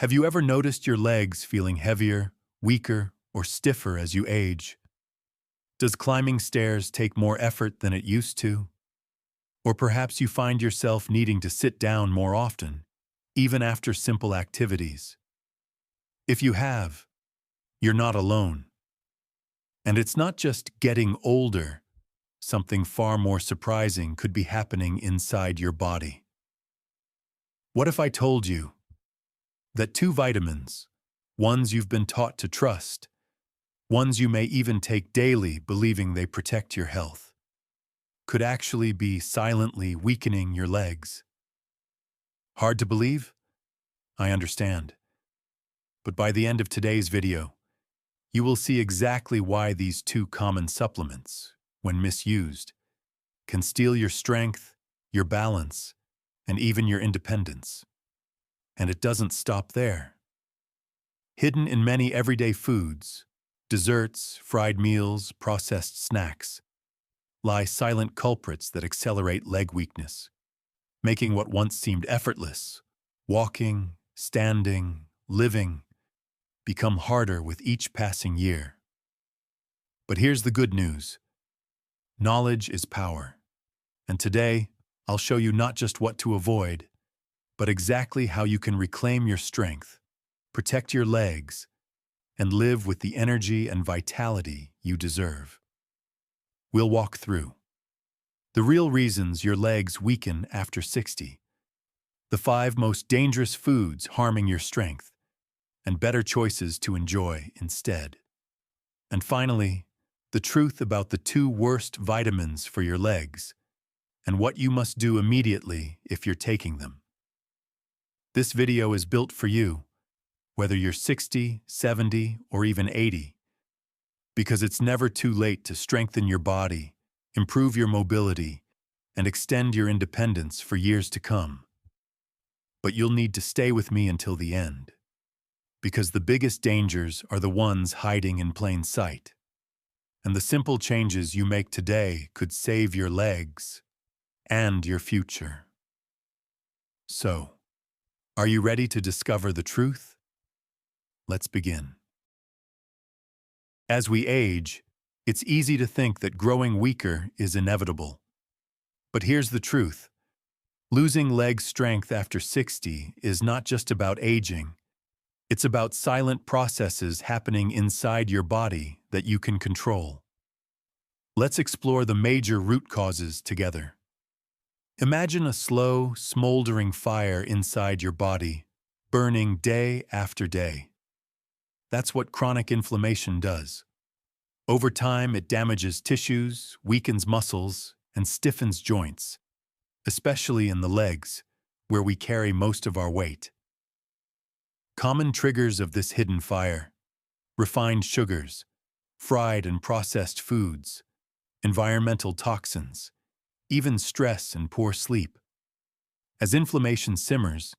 Have you ever noticed your legs feeling heavier, weaker, or stiffer as you age? Does climbing stairs take more effort than it used to? Or perhaps you find yourself needing to sit down more often, even after simple activities. If you have, you're not alone. And it's not just getting older. Something far more surprising could be happening inside your body. What if I told you that two vitamins, ones you've been taught to trust, ones you may even take daily believing they protect your health, could actually be silently weakening your legs? Hard to believe? I understand. But by the end of today's video, you will see exactly why these two common supplements, when misused, can steal your strength, your balance, and even your independence. And it doesn't stop there. Hidden in many everyday foods, desserts, fried meals, processed snacks, lie silent culprits that accelerate leg weakness, making what once seemed effortless, walking, standing, living, become harder with each passing year. But here's the good news. Knowledge is power. And today, I'll show you not just what to avoid, but exactly how you can reclaim your strength, protect your legs, and live with the energy and vitality you deserve. We'll walk through the real reasons your legs weaken after 60, the 5 most dangerous foods harming your strength, and better choices to enjoy instead. And finally, the truth about the 2 worst vitamins for your legs, and what you must do immediately if you're taking them. This video is built for you, whether you're 60, 70, or even 80, because it's never too late to strengthen your body, improve your mobility, and extend your independence for years to come. But you'll need to stay with me until the end, because the biggest dangers are the ones hiding in plain sight. And the simple changes you make today could save your legs and your future. So, are you ready to discover the truth? Let's begin. As we age, it's easy to think that growing weaker is inevitable. But here's the truth. Losing leg strength after 60 is not just about aging. It's about silent processes happening inside your body that you can control. Let's explore the major root causes together. Imagine a slow, smoldering fire inside your body, burning day after day. That's what chronic inflammation does. Over time, it damages tissues, weakens muscles, and stiffens joints, especially in the legs, where we carry most of our weight. Common triggers of this hidden fire: refined sugars, fried and processed foods, environmental toxins, even stress and poor sleep. As inflammation simmers,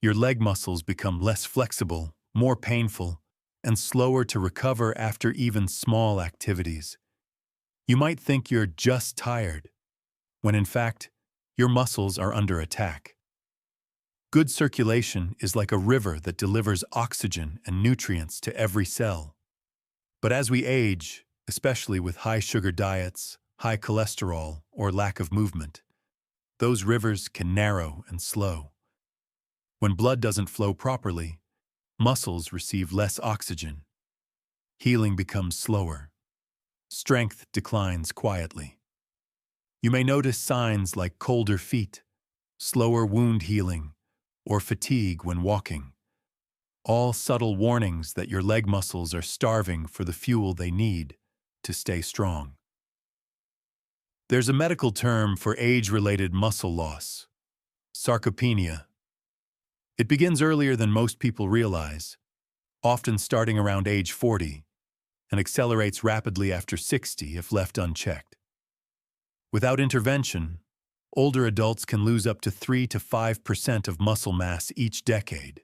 your leg muscles become less flexible, more painful, and slower to recover after even small activities. You might think you're just tired, when in fact, your muscles are under attack. Good circulation is like a river that delivers oxygen and nutrients to every cell. But as we age, especially with high sugar diets, high cholesterol, or lack of movement, those rivers can narrow and slow. When blood doesn't flow properly, muscles receive less oxygen. Healing becomes slower. Strength declines quietly. You may notice signs like colder feet, slower wound healing, or fatigue when walking. All subtle warnings that your leg muscles are starving for the fuel they need to stay strong. There's a medical term for age-related muscle loss: sarcopenia. It begins earlier than most people realize, often starting around age 40, and accelerates rapidly after 60 if left unchecked. Without intervention, older adults can lose up to 3 to 5% of muscle mass each decade.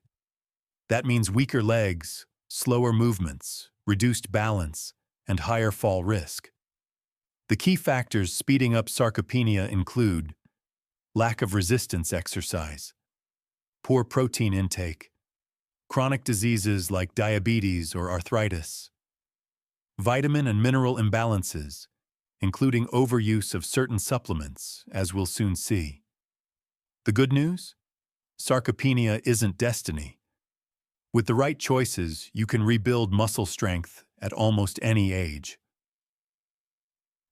That means weaker legs, slower movements, reduced balance, and higher fall risk. The key factors speeding up sarcopenia include lack of resistance exercise, poor protein intake, chronic diseases like diabetes or arthritis, vitamin and mineral imbalances, including overuse of certain supplements, as we'll soon see. The good news? Sarcopenia isn't destiny. With the right choices, you can rebuild muscle strength at almost any age.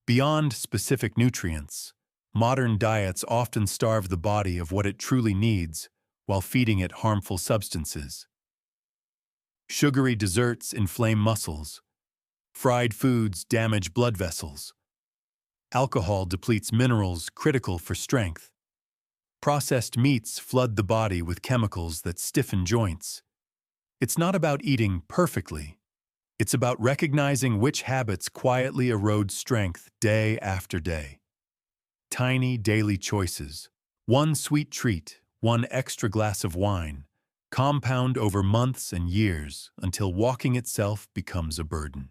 Beyond specific nutrients, modern diets often starve the body of what it truly needs while feeding it harmful substances. Sugary desserts inflame muscles. Fried foods damage blood vessels. Alcohol depletes minerals critical for strength. Processed meats flood the body with chemicals that stiffen joints. It's not about eating perfectly. It's about recognizing which habits quietly erode strength day after day. Tiny daily choices. One sweet treat, one extra glass of wine, compound over months and years until walking itself becomes a burden.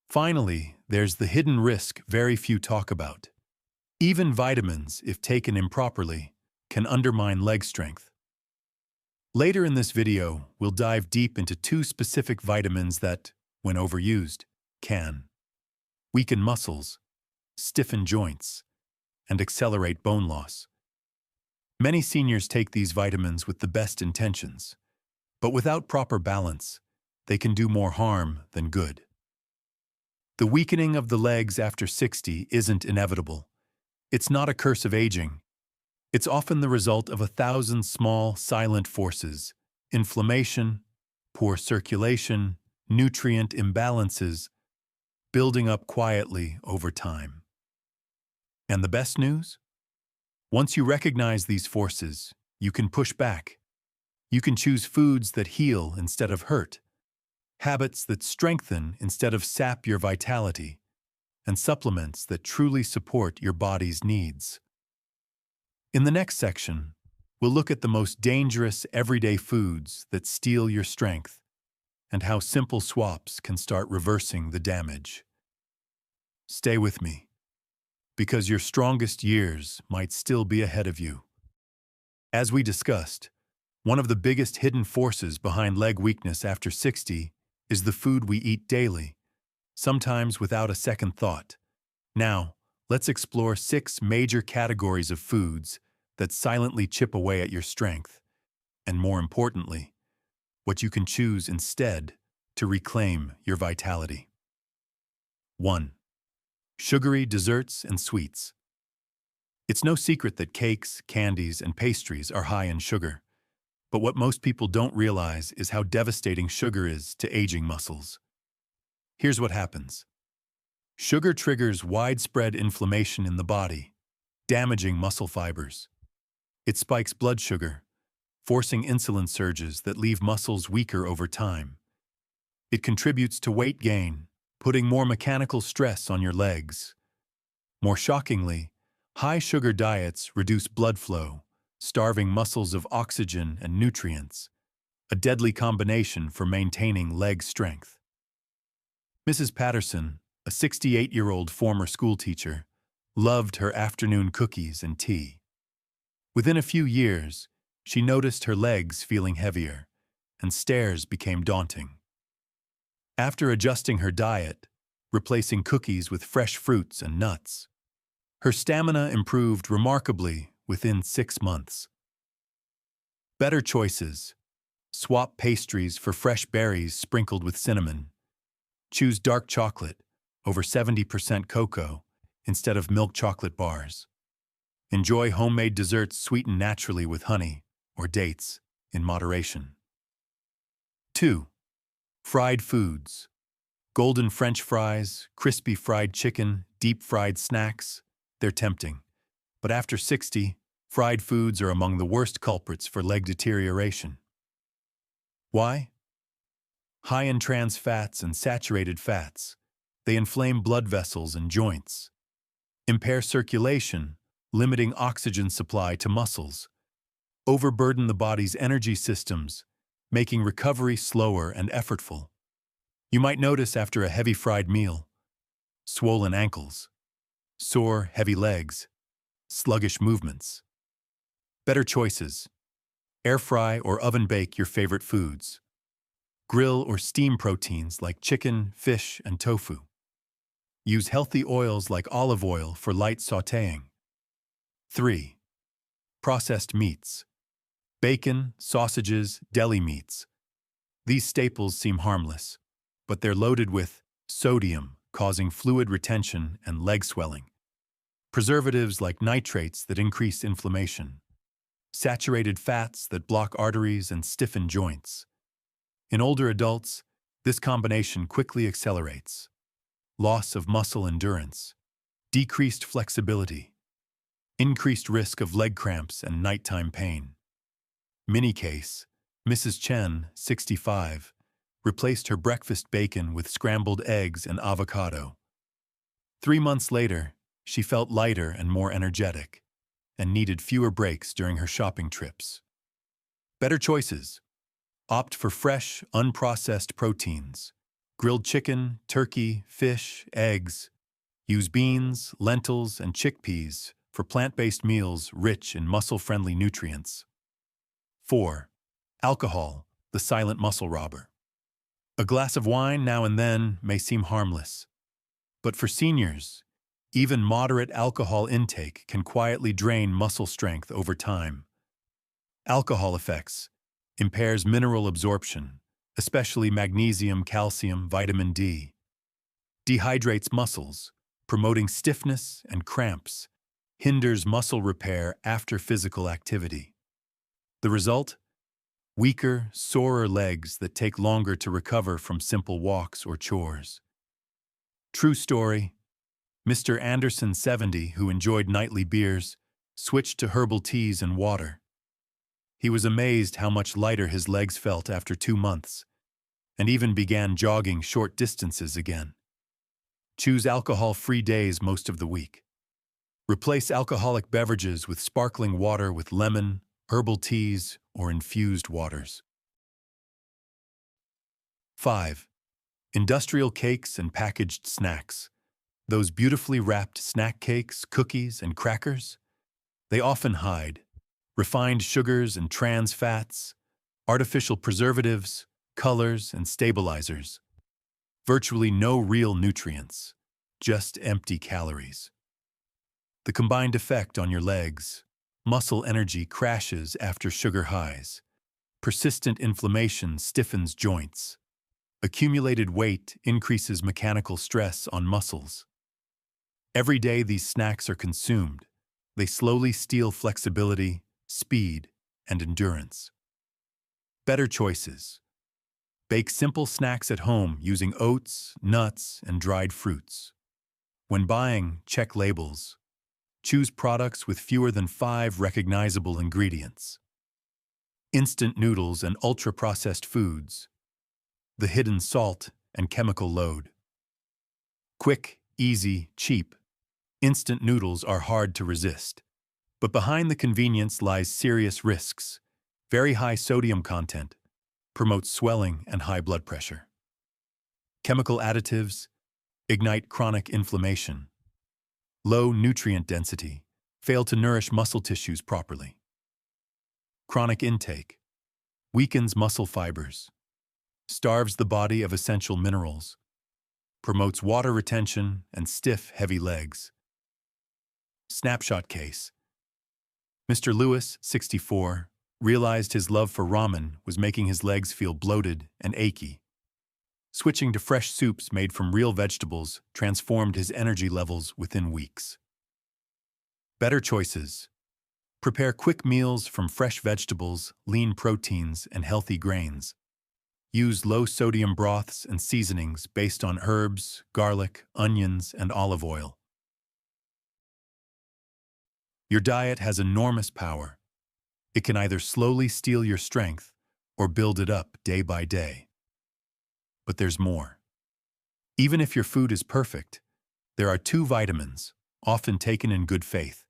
Finally, there's the hidden risk very few talk about. Even vitamins, if taken improperly, can undermine leg strength. Later in this video, we'll dive deep into two specific vitamins that, when overused, can weaken muscles, stiffen joints, and accelerate bone loss. Many seniors take these vitamins with the best intentions, but without proper balance, they can do more harm than good. The weakening of the legs after 60 isn't inevitable. It's not a curse of aging. It's often the result of 1,000 small, silent forces: inflammation, poor circulation, nutrient imbalances, building up quietly over time. And the best news? Once you recognize these forces, you can push back. You can choose foods that heal instead of hurt, habits that strengthen instead of sap your vitality, and supplements that truly support your body's needs. In the next section, we'll look at the most dangerous everyday foods that steal your strength and how simple swaps can start reversing the damage. Stay with me, because your strongest years might still be ahead of you. As we discussed, one of the biggest hidden forces behind leg weakness after 60 is the food we eat daily, sometimes without a second thought. Now, let's explore 6 major categories of foods that silently chip away at your strength, and more importantly, what you can choose instead to reclaim your vitality. 1. Sugary desserts and sweets. It's no secret that cakes, candies, and pastries are high in sugar, but what most people don't realize is how devastating sugar is to aging muscles. Here's what happens. Sugar triggers widespread inflammation in the body, damaging muscle fibers. It spikes blood sugar, forcing insulin surges that leave muscles weaker over time. It contributes to weight gain, putting more mechanical stress on your legs. More shockingly, high-sugar diets reduce blood flow, starving muscles of oxygen and nutrients, a deadly combination for maintaining leg strength. Mrs. Patterson, a 68-year-old former schoolteacher, loved her afternoon cookies and tea. Within a few years, she noticed her legs feeling heavier, and stairs became daunting. After adjusting her diet, replacing cookies with fresh fruits and nuts, her stamina improved remarkably within 6 months. Better choices. Swap pastries for fresh berries sprinkled with cinnamon. Choose dark chocolate over 70% cocoa instead of milk chocolate bars. Enjoy homemade desserts sweetened naturally with honey or dates in moderation. 2. Fried foods. Golden French fries, crispy fried chicken, deep-fried snacks. They're tempting. But after 60, fried foods are among the worst culprits for leg deterioration. Why? High in trans fats and saturated fats, they inflame blood vessels and joints, impair circulation, limiting oxygen supply to muscles, overburden the body's energy systems, making recovery slower and effortful. You might notice after a heavy fried meal, swollen ankles, sore, heavy legs, sluggish movements. Better choices. Air fry or oven bake your favorite foods. Grill or steam proteins like chicken, fish, and tofu. Use healthy oils like olive oil for light sautéing. 3. Processed meats. Bacon, sausages, deli meats. These staples seem harmless, but they're loaded with sodium, causing fluid retention and leg swelling. Preservatives like nitrates that increase inflammation. Saturated fats that block arteries and stiffen joints. In older adults, this combination quickly accelerates. Loss of muscle endurance, decreased flexibility, increased risk of leg cramps and nighttime pain. Mini case, Mrs. Chen, 65, replaced her breakfast bacon with scrambled eggs and avocado. 3 months later, she felt lighter and more energetic, and needed fewer breaks during her shopping trips. Better choices. Opt for fresh, unprocessed proteins. Grilled chicken, turkey, fish, eggs. Use beans, lentils, and chickpeas for plant-based meals rich in muscle-friendly nutrients. 4. Alcohol, the silent muscle robber. A glass of wine now and then may seem harmless, but for seniors, even moderate alcohol intake can quietly drain muscle strength over time. Alcohol effects impairs mineral absorption, especially magnesium, calcium, vitamin D. Dehydrates muscles, promoting stiffness and cramps. Hinders muscle repair after physical activity. The result? Weaker, sorer legs that take longer to recover from simple walks or chores. True story. Mr. Anderson, 70, who enjoyed nightly beers, switched to herbal teas and water. He was amazed how much lighter his legs felt after 2 months, and even began jogging short distances again. Choose alcohol-free days most of the week. Replace alcoholic beverages with sparkling water with lemon, herbal teas, or infused waters. 5. Industrial cakes and packaged snacks. Those beautifully wrapped snack cakes, cookies, and crackers? They often hide refined sugars and trans fats, artificial preservatives, colors, and stabilizers. Virtually no real nutrients, just empty calories. The combined effect on your legs: muscle energy crashes after sugar highs. Persistent inflammation stiffens joints. Accumulated weight increases mechanical stress on muscles. Every day these snacks are consumed, they slowly steal flexibility, speed, and endurance. Better choices. Bake simple snacks at home using oats, nuts, and dried fruits. When buying, check labels. Choose products with fewer than 5 recognizable ingredients. Instant noodles and ultra-processed foods. The hidden salt and chemical load. Quick, easy, cheap. Instant noodles are hard to resist. But behind the convenience lies serious risks. Very high sodium content. Promotes swelling and high blood pressure. Chemical additives ignite chronic inflammation. Low nutrient density, fail to nourish muscle tissues properly. Chronic intake weakens muscle fibers, starves the body of essential minerals, promotes water retention and stiff, heavy legs. Snapshot case. Mr. Lewis, 64, realized his love for ramen was making his legs feel bloated and achy. Switching to fresh soups made from real vegetables transformed his energy levels within weeks. Better choices. Prepare quick meals from fresh vegetables, lean proteins, and healthy grains. Use low-sodium broths and seasonings based on herbs, garlic, onions, and olive oil. Your diet has enormous power. It can either slowly steal your strength or build it up day by day. But there's more. Even if your food is perfect, there are 2 vitamins, often taken in good faith,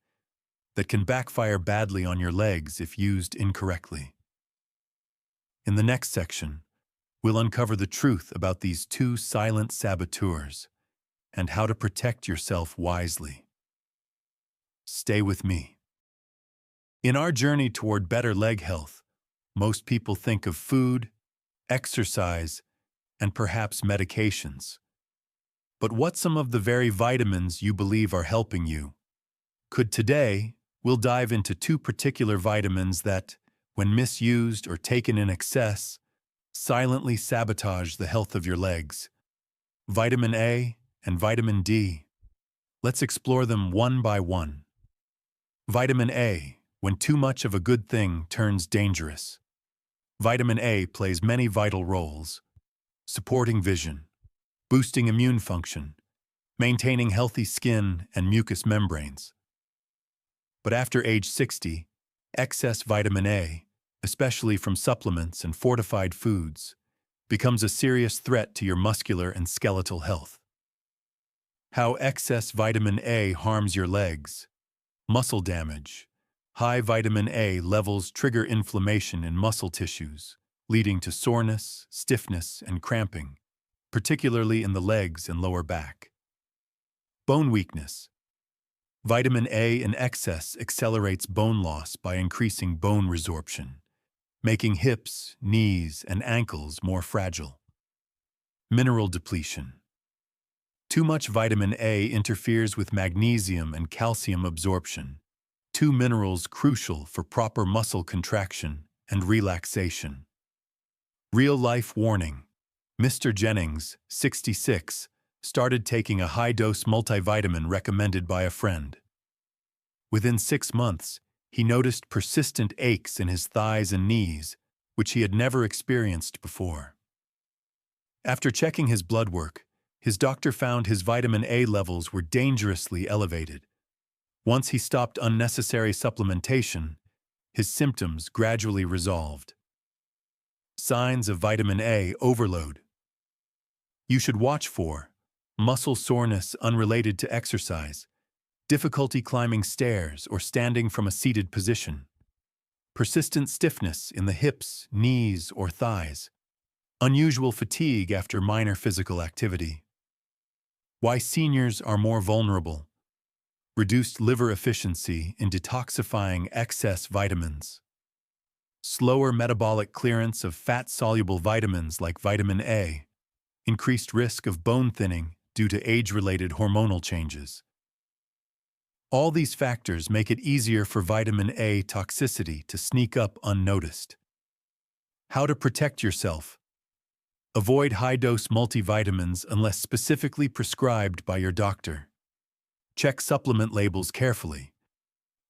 that can backfire badly on your legs if used incorrectly. In the next section, we'll uncover the truth about these 2 silent saboteurs and how to protect yourself wisely. Stay with me. In our journey toward better leg health, most people think of food, exercise, and perhaps medications. But what some of the very vitamins you believe are helping you? Today, we'll dive into two particular vitamins that, when misused or taken in excess, silently sabotage the health of your legs. Vitamin A and vitamin D. Let's explore them one by one. Vitamin A, when too much of a good thing turns dangerous. Vitamin A plays many vital roles: supporting vision, boosting immune function, maintaining healthy skin and mucous membranes. But after age 60, excess vitamin A, especially from supplements and fortified foods, becomes a serious threat to your muscular and skeletal health. How excess vitamin A harms your legs. Muscle damage. High vitamin A levels trigger inflammation in muscle tissues, leading to soreness, stiffness, and cramping, particularly in the legs and lower back. Bone weakness. Vitamin A in excess accelerates bone loss by increasing bone resorption, making hips, knees, and ankles more fragile. Mineral depletion. Too much vitamin A interferes with magnesium and calcium absorption, two minerals crucial for proper muscle contraction and relaxation. Real-life warning. Mr. Jennings, 66, started taking a high-dose multivitamin recommended by a friend. Within 6 months, he noticed persistent aches in his thighs and knees, which he had never experienced before. After checking his blood work, his doctor found his vitamin A levels were dangerously elevated. Once he stopped unnecessary supplementation, his symptoms gradually resolved. Signs of vitamin A overload. You should watch for muscle soreness unrelated to exercise, difficulty climbing stairs or standing from a seated position, persistent stiffness in the hips, knees, or thighs, unusual fatigue after minor physical activity. Why seniors are more vulnerable. Reduced liver efficiency in detoxifying excess vitamins. Slower metabolic clearance of fat-soluble vitamins like vitamin A. Increased risk of bone thinning due to age-related hormonal changes. All these factors make it easier for vitamin A toxicity to sneak up unnoticed. How to protect yourself. Avoid high-dose multivitamins unless specifically prescribed by your doctor. Check supplement labels carefully.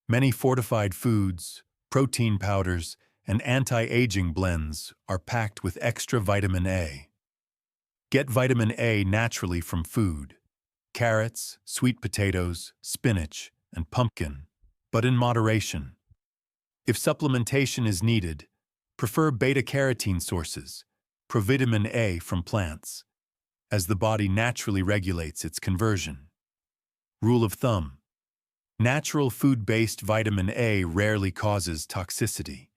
Many fortified foods, protein powders, and anti-aging blends are packed with extra vitamin A. Get vitamin A naturally from food: carrots, sweet potatoes, spinach, and pumpkin, but in moderation. If supplementation is needed, prefer beta-carotene sources, provitamin A from plants, as the body naturally regulates its conversion. Rule of thumb: natural food-based vitamin A rarely causes toxicity.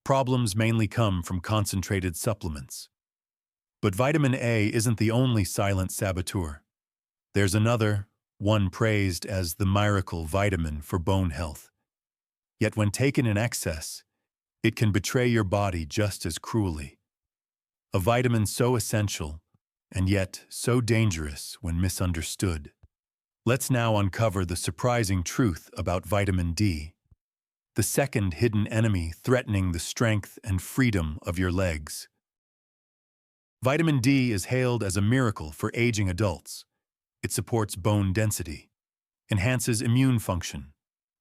Problems mainly come from concentrated supplements. But vitamin A isn't the only silent saboteur. There's another, one praised as the miracle vitamin for bone health. Yet when taken in excess, it can betray your body just as cruelly. A vitamin so essential, and yet so dangerous when misunderstood. Let's now uncover the surprising truth about vitamin D, the second hidden enemy threatening the strength and freedom of your legs. Vitamin D is hailed as a miracle for aging adults. It supports bone density, enhances immune function,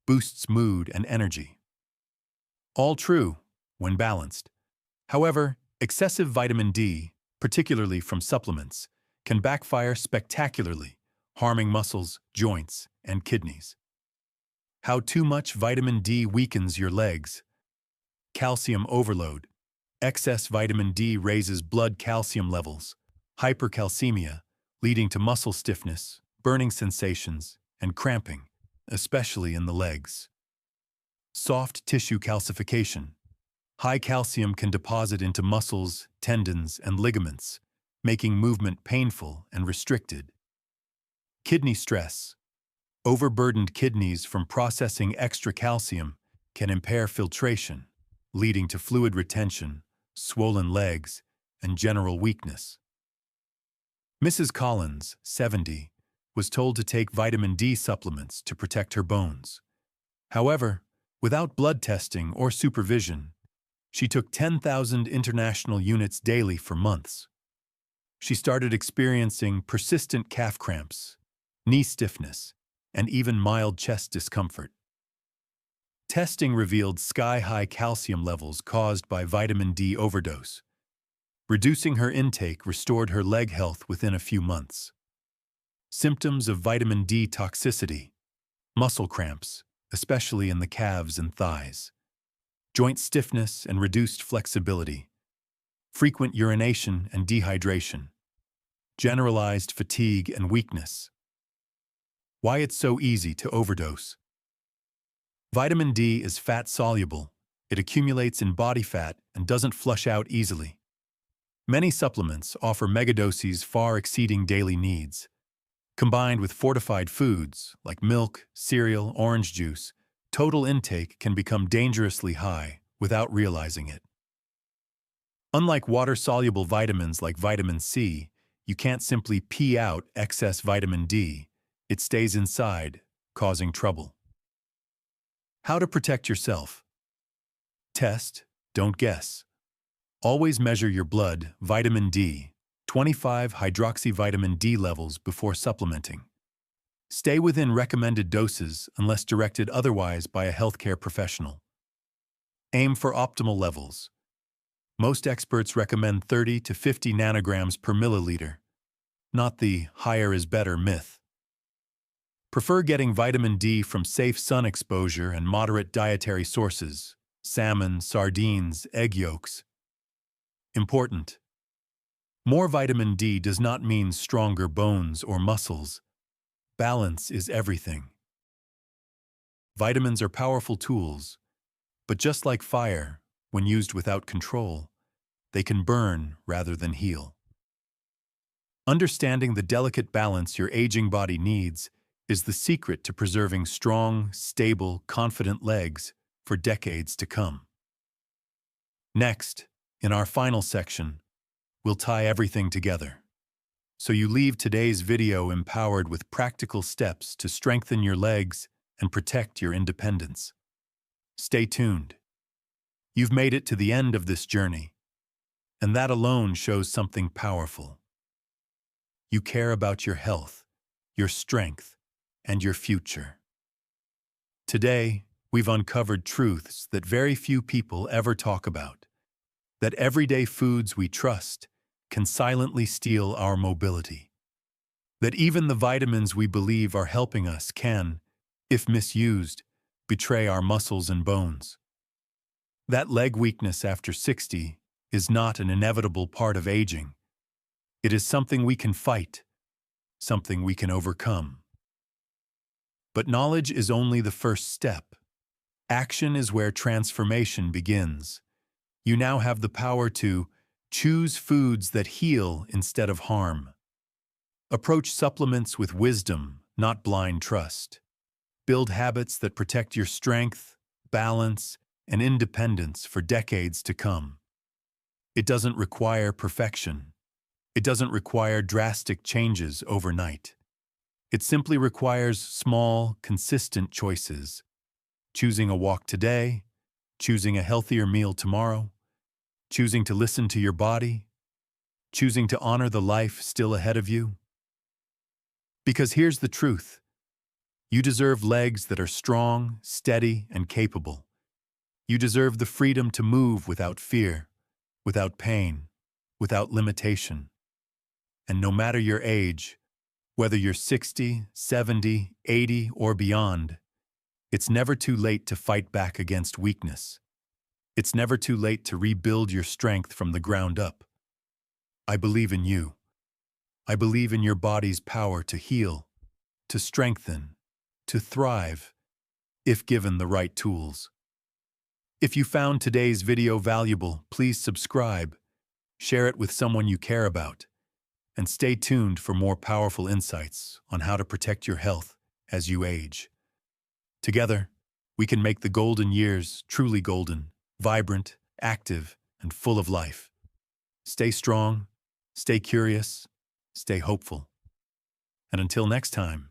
boosts mood and energy. All true when balanced. However, excessive vitamin D, particularly from supplements, can backfire spectacularly, harming muscles, joints, and kidneys. How too much vitamin D weakens your legs. Calcium overload. Excess vitamin D raises blood calcium levels, hypercalcemia, leading to muscle stiffness, burning sensations, and cramping, especially in the legs. Soft tissue calcification. High calcium can deposit into muscles, tendons, and ligaments, making movement painful and restricted. Kidney stress. Overburdened kidneys from processing extra calcium can impair filtration, leading to fluid retention, swollen legs, and general weakness. Mrs. Collins, 70, was told to take vitamin D supplements to protect her bones. However, without blood testing or supervision, she took 10,000 international units daily for months. She started experiencing persistent calf cramps, knee stiffness, and even mild chest discomfort. Testing revealed sky-high calcium levels caused by vitamin D overdose. Reducing her intake restored her leg health within a few months. Symptoms of vitamin D toxicity: muscle cramps, especially in the calves and thighs, joint stiffness and reduced flexibility, frequent urination and dehydration, generalized fatigue and weakness. Why it's so easy to overdose. Vitamin D is fat-soluble. It accumulates in body fat and doesn't flush out easily. Many supplements offer megadoses far exceeding daily needs. Combined with fortified foods like milk, cereal, orange juice, total intake can become dangerously high without realizing it. Unlike water-soluble vitamins like vitamin C, you can't simply pee out excess vitamin D. It stays inside, causing trouble. How to protect yourself. Test, don't guess. Always measure your blood vitamin D, 25-hydroxyvitamin D levels before supplementing. Stay within recommended doses unless directed otherwise by a healthcare professional. Aim for optimal levels. Most experts recommend 30 to 50 nanograms per milliliter, not the higher is better myth. Prefer getting vitamin D from safe sun exposure and moderate dietary sources: salmon, sardines, egg yolks. Important: more vitamin D does not mean stronger bones or muscles. Balance is everything. Vitamins are powerful tools, but just like fire, when used without control, they can burn rather than heal. Understanding the delicate balance your aging body needs is the secret to preserving strong, stable, confident legs for decades to come. Next, in our final section, we'll tie everything together, so you leave today's video empowered with practical steps to strengthen your legs and protect your independence. Stay tuned. You've made it to the end of this journey, and that alone shows something powerful. You care about your health, your strength, and your future. Today, we've uncovered truths that very few people ever talk about: that everyday foods we trust can silently steal our mobility, that even the vitamins we believe are helping us can, if misused, betray our muscles and bones. That leg weakness after 60 is not an inevitable part of aging. It is something we can fight, something we can overcome. But knowledge is only the first step. Action is where transformation begins. You now have the power to choose foods that heal instead of harm. Approach supplements with wisdom, not blind trust. Build habits that protect your strength, balance, and independence for decades to come. It doesn't require perfection. It doesn't require drastic changes overnight. It simply requires small, consistent choices. Choosing a walk today, choosing a healthier meal tomorrow, choosing to listen to your body, choosing to honor the life still ahead of you. Because here's the truth: you deserve legs that are strong, steady, and capable. You deserve the freedom to move without fear, without pain, without limitation. And no matter your age, whether you're 60, 70, 80, or beyond, it's never too late to fight back against weakness. It's never too late to rebuild your strength from the ground up. I believe in you. I believe in your body's power to heal, to strengthen, to thrive, if given the right tools. If you found today's video valuable, please subscribe, share it with someone you care about, and stay tuned for more powerful insights on how to protect your health as you age. Together, we can make the golden years truly golden vibrant, active, and full of life. Stay strong, stay curious, stay hopeful. And until next time,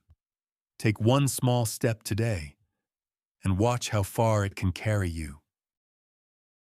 take one small step today and watch how far it can carry you.